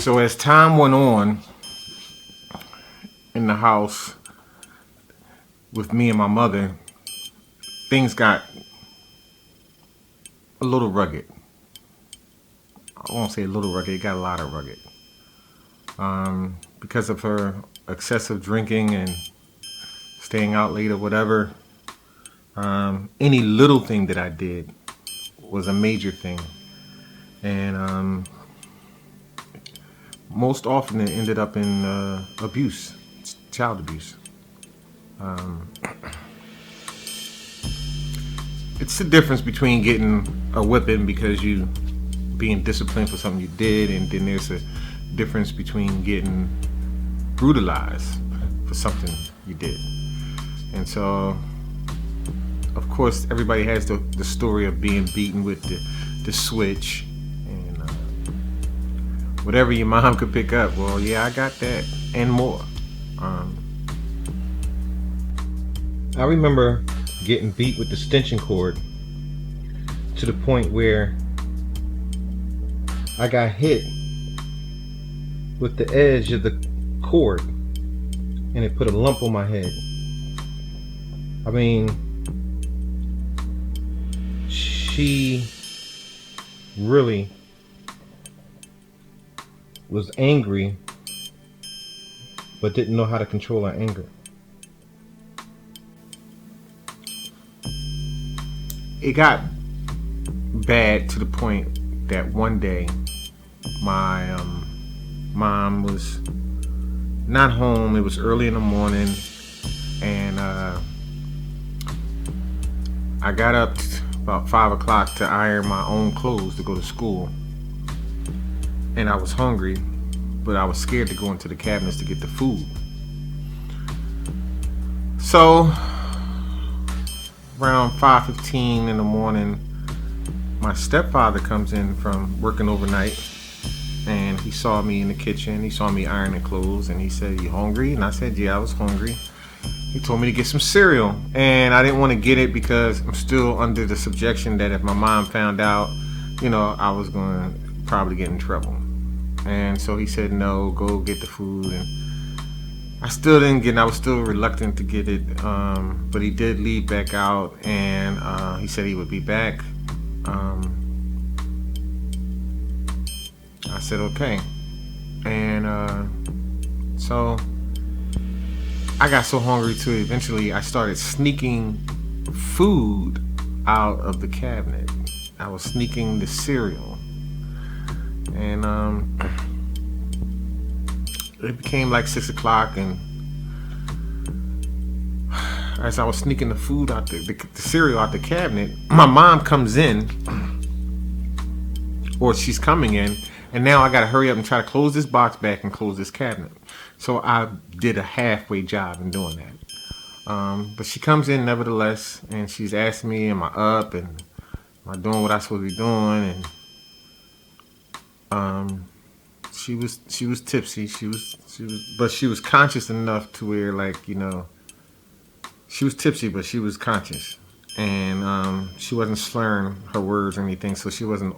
So as time went on in the house with me and my mother, things got a little rugged. I won't say a little rugged, it got a lot of rugged. Because of her excessive drinking and staying out late or whatever, any little thing that I did was a major thing. And most often it ended up in abuse, child abuse. It's the difference between getting a whipping because you being disciplined for something you did, and then there's a difference between getting brutalized for something you did. And so, of course, everybody has the story of being beaten with the switch and whatever your mom could pick up. Well, yeah, I got that and more. I remember getting beat with the extension cord to the point where I got hit with the edge of the cord and it put a lump on my head. I mean, she really was angry but didn't know how to control her anger. It got bad to the point that one day my mom was not home. It was early in the morning, and I got up about 5 o'clock to iron my own clothes to go to school, and I was hungry, but I was scared to go into the cabinets to get the food. So around 5:15 in the morning, my stepfather comes in from working overnight, and he saw me in the kitchen. He saw me ironing clothes, and he said, "You hungry?" And I said, "Yeah, I was hungry." He told me to get some cereal, and I didn't want to get it because I'm still under the subjection that if my mom found out, I was going to probably get in trouble. And so he said, "No, go get the food." And I still didn't get it. I was still reluctant to get it, but he did leave back out, and he said he would be back. I said okay, and so I got so hungry too. Eventually, I started sneaking food out of the cabinet. I was sneaking the cereal, and it became like 6 o'clock, and as I was sneaking the food out the cereal out the cabinet, my mom comes in, or she's coming in, and now I gotta hurry up and try to close this box back and close this cabinet. So I did a halfway job in doing that. But she comes in nevertheless, and she's asking me, am I up, and am I doing what I'm supposed to be doing? And she was tipsy. But she was conscious enough to where, she was tipsy, but she was conscious, and she wasn't slurring her words or anything. So she wasn't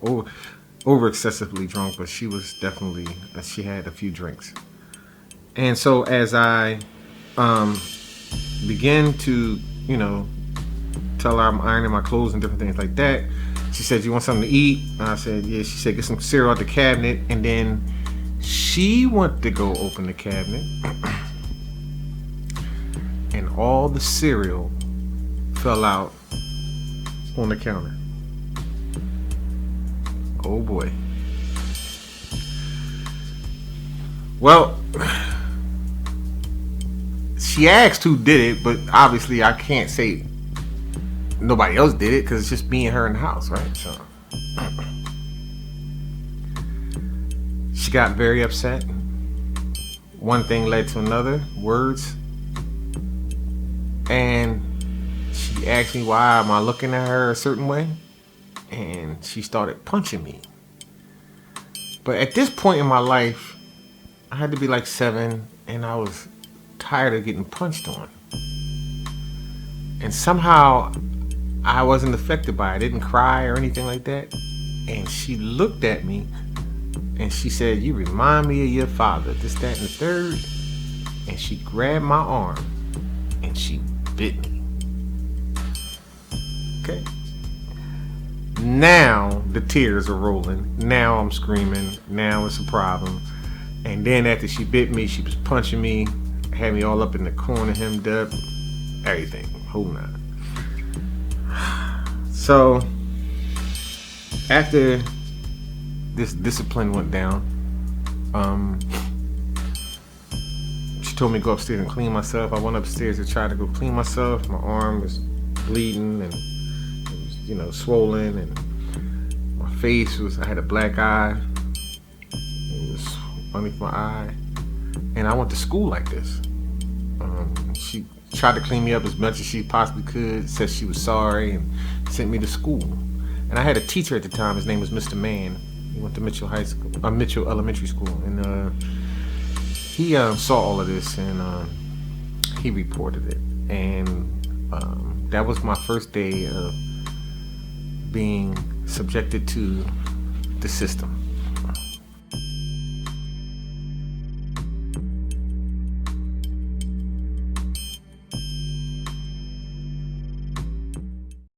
over excessively drunk, but she was definitely, she had a few drinks. And so as I began to, tell her I'm ironing my clothes and different things like that, she said, "You want something to eat?" And I said, "Yeah." She said, "Get some cereal out the cabinet." And then she went to go open the cabinet, and all the cereal fell out on the counter. Oh boy. Well, she asked who did it, but obviously I can't say nobody else did it because it's just me and her in the house, right? So she got very upset. One thing led to another, words, and she asked me why am I looking at her a certain way, and she started punching me. But at this point in my life, I had to be like 7, and I was tired of getting punched on. And somehow I wasn't affected by it. I didn't cry or anything like that. And she looked at me and she said, "You remind me of your father, this, that, and the third." And she grabbed my arm and she bit me. Okay. Now the tears are rolling. Now I'm screaming. Now it's a problem. And then after she bit me, she was punching me, had me all up in the corner, hemmed up, everything, whole nine. So after this discipline went down, she told me to go upstairs and clean myself. I went upstairs to try to go clean myself. My arm was bleeding and it was, swollen, and my face was, I had a black eye. It was underneath my eye. And I went to school like this. She tried to clean me up as much as she possibly could, said she was sorry, and sent me to school. And I had a teacher at the time. His name was Mr. Mann. He went to Mitchell Mitchell Elementary School, and he saw all of this, and he reported it. And that was my first day of being subjected to the system.